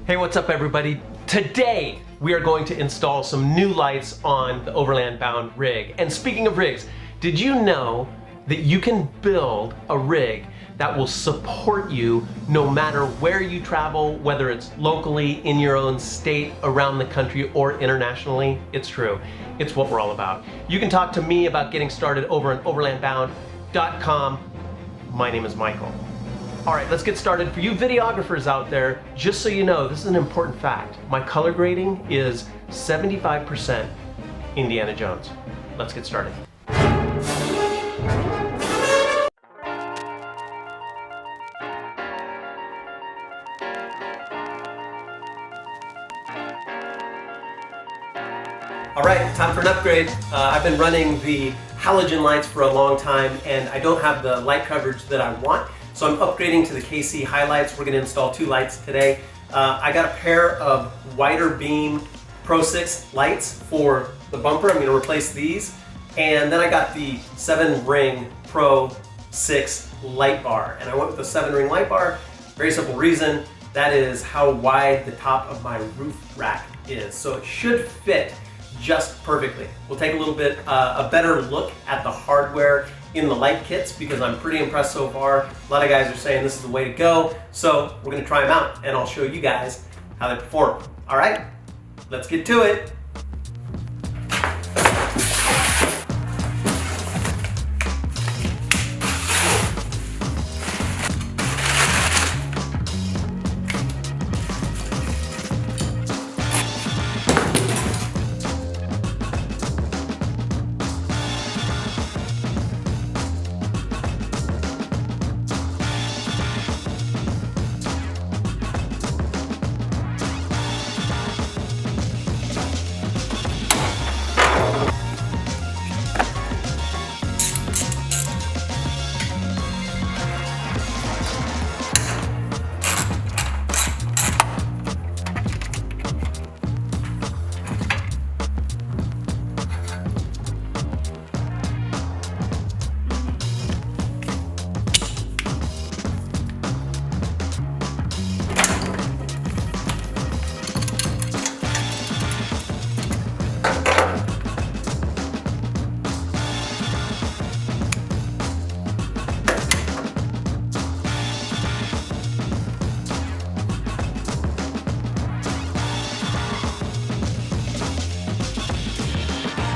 Hey, what's up everybody? Today we are going to install some new lights on the overland bound rig. And speaking of rigs, did you know that you can build a rig that will support you no matter where you travel, whether it's locally, in your own state, around the country, or internationally? It's true. It's what we're all about. You can talk to me about getting started over at overlandbound.com. My name is Michael. All right, let's get started. For you videographers out there, just so you know, this is an important fact. My color grading is 75% Indiana Jones. Let's get started. All right, time for an upgrade. I've been running the halogen lights for a long time and I don't have the light coverage that I want. So I'm upgrading to the HiLites. We're gonna install 2 lights today. I got a pair of wider beam Pro 6 lights for the bumper. I'm gonna replace these. And then I got the 7-ring Pro 6 light bar. And I went with the 7-ring light bar. Very simple reason, that is how wide the top of my roof rack is. So it should fit just perfectly. We'll take a little bit, a better look at the hardware in the light kits because I'm pretty impressed so far. A lot of guys are saying this is the way to go. So we're gonna try them out and I'll show you guys how they perform. All right, let's get to it.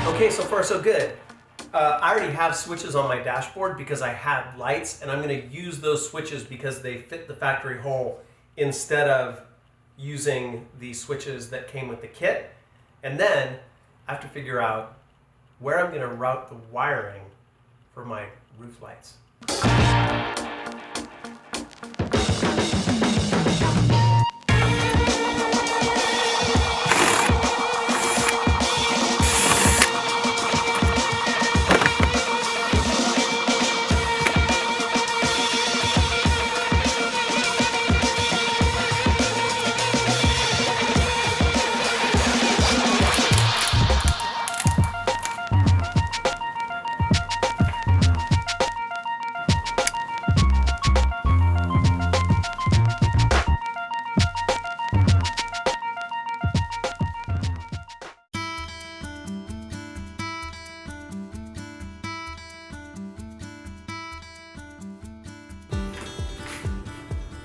Okay, so far so good. I already have switches on my dashboard because I have lights, and I'm going to use those switches because they fit the factory hole instead of using the switches that came with the kit. And then I have to figure out where I'm going to route the wiring for my roof lights.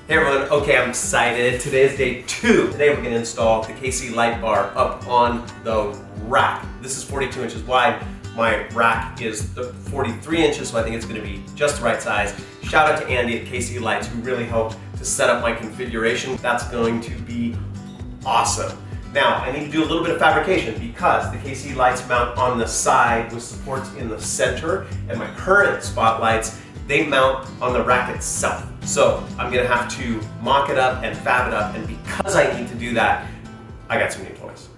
Hey everyone, okay, I'm excited. Today is day 2. Today we're gonna install the KC light bar up on the rack. This is 42 inches wide. My rack is 43 inches, so I think it's gonna be just the right size. Shout out to Andy at KC Lights who really helped to set up my configuration. That's going to be awesome. Now, I need to do a little bit of fabrication because the KC lights mount on the side with supports in the center, and my current spotlights, they mount on the rack itself. So I'm gonna have to mock it up and fab it up, and because I need to do that, I got some new toys.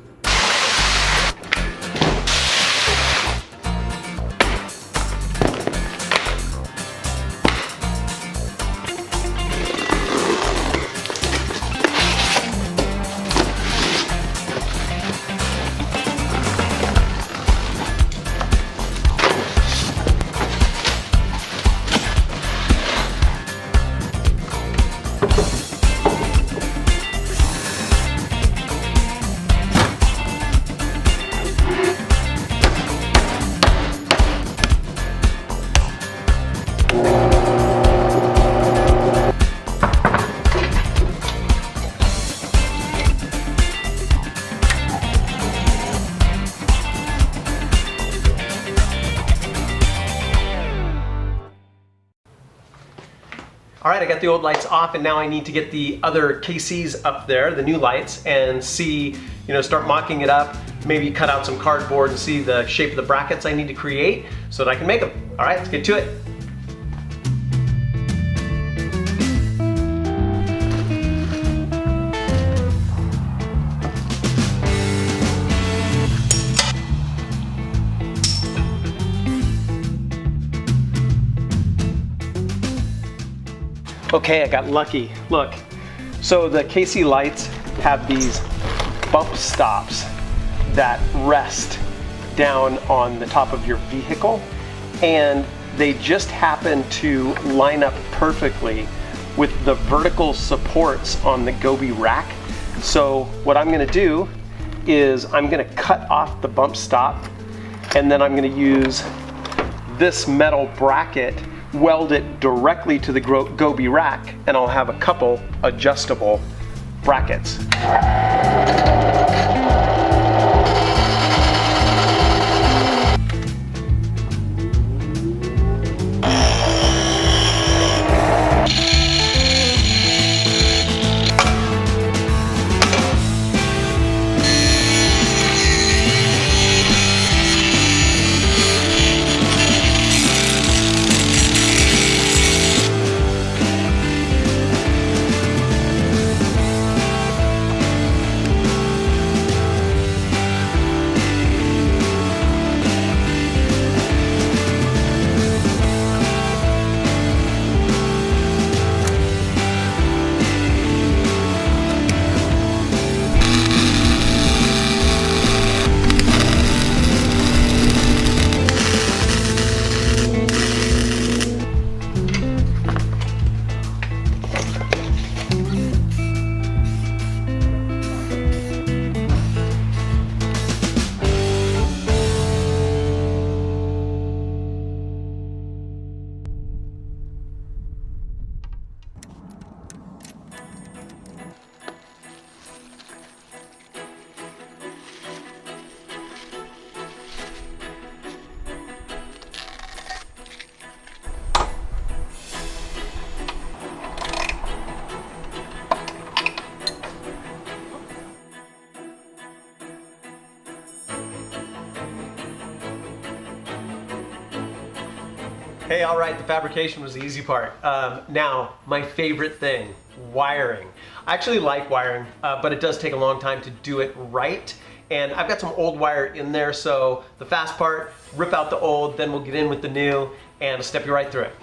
All right, I got the old lights off, and now I need to get the other KCs up there, the new lights, and see, start mocking it up, maybe cut out some cardboard and see the shape of the brackets I need to create so that I can make them. All right, let's get to it. Okay, I got lucky. Look, so the KC lights have these bump stops that rest down on the top of your vehicle, and they just happen to line up perfectly with the vertical supports on the Gobi rack. So what I'm gonna do is I'm gonna cut off the bump stop, and then I'm gonna use this metal bracket, weld it directly to the Gobi rack, and I'll have a couple adjustable brackets. Hey, all right, the fabrication was the easy part. Now, my favorite thing, wiring. I actually like wiring, but it does take a long time to do it right. And I've got some old wire in there, so the fast part, rip out the old, then we'll get in with the new, and I'll step you right through it.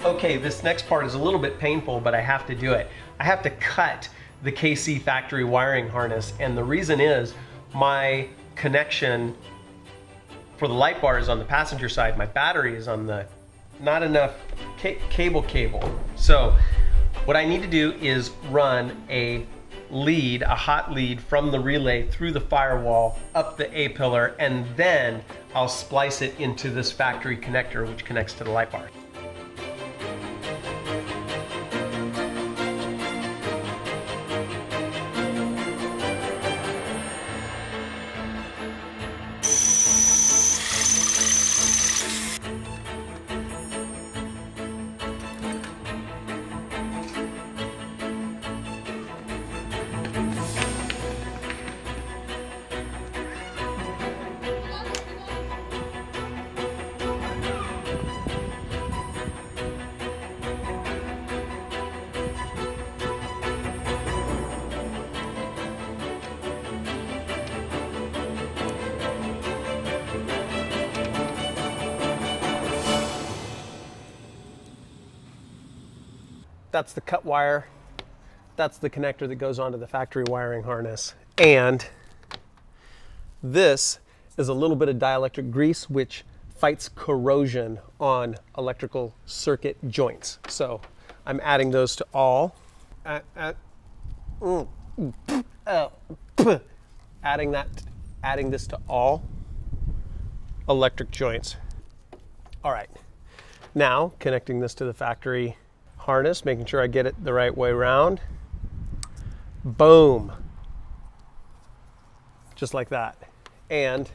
Okay, this next part is a little bit painful, but I have to do it. I have to cut the KC factory wiring harness, and the reason is my connection for the light bar is on the passenger side. My battery is on the, not enough cable. So what I need to do is run a lead, a hot lead from the relay through the firewall up the A-pillar, and then I'll splice it into this factory connector which connects to the light bar. That's the cut wire. That's the connector that goes onto the factory wiring harness. And this is a little bit of dielectric grease which fights corrosion on electrical circuit joints. So I'm adding those to all. Adding this to all electric joints. All right, now connecting this to the factory harness, making sure I get it the right way around. Boom. Just like that. And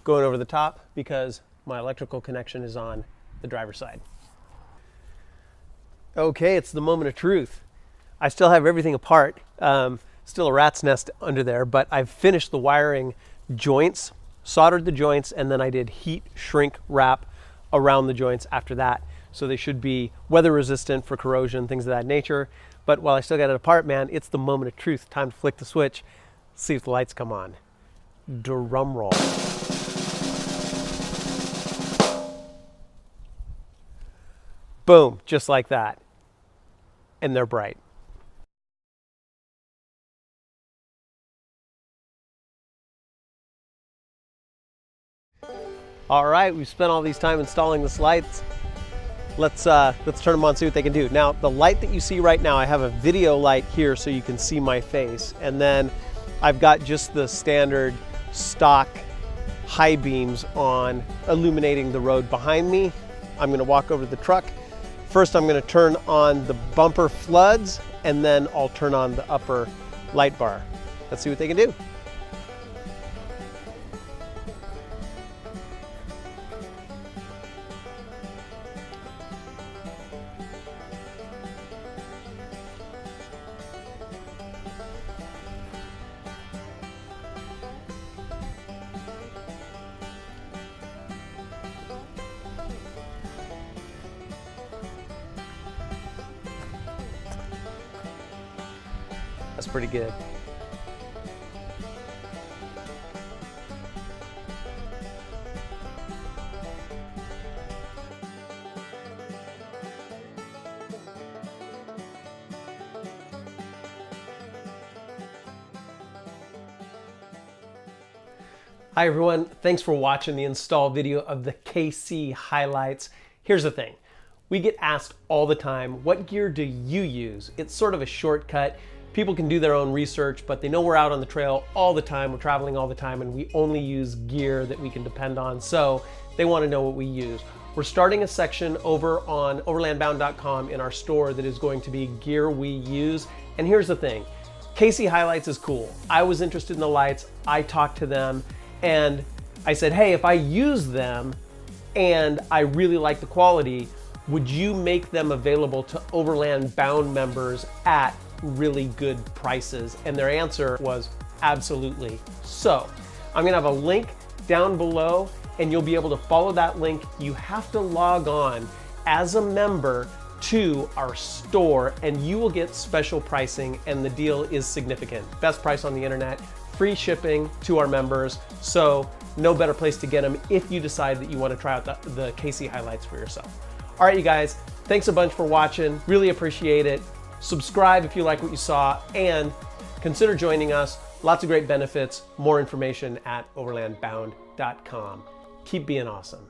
going over the top because my electrical connection is on the driver's side. Okay, it's the moment of truth. I still have everything apart. Still a rat's nest under there, but I've finished the wiring joints, soldered the joints, and then I did heat shrink wrap around the joints after that. So they should be weather resistant for corrosion, things of that nature. But while I still got it apart, man, it's the moment of truth. Time to flick the switch, see if the lights come on. Drum roll. Boom, just like that. And they're bright. All right, we've spent all these time installing these lights. Let's turn them on, see what they can do. Now, the light that you see right now, I have a video light here so you can see my face. And then I've got just the standard stock high beams on, illuminating the road behind me. I'm gonna walk over to the truck. First, I'm gonna turn on the bumper floods, and then I'll turn on the upper light bar. Let's see what they can do. That's pretty good. Hi everyone, thanks for watching the install video of the KC HiLites. Here's the thing, we get asked all the time, what gear do you use? It's sort of a shortcut. People can do their own research, but they know we're out on the trail all the time, we're traveling all the time, and we only use gear that we can depend on, so they want to know what we use. We're starting a section over on overlandbound.com in our store that is going to be gear we use, and here's the thing, KC HiLites is cool. I was interested in the lights, I talked to them, and I said, hey, if I use them and I really like the quality, would you make them available to Overland Bound members at really good prices? And their answer was absolutely. So I'm gonna have a link down below and you'll be able to follow that link. You have to log on as a member to our store and you will get special pricing, and the deal is significant. Best price on the internet, free shipping to our members, so no better place to get them if you decide that you want to try out the KC HiLites for yourself. All right, you guys, thanks a bunch for watching. Really appreciate it. Subscribe if you like what you saw, and consider joining us. Lots of great benefits. More information at overlandbound.com. Keep being awesome.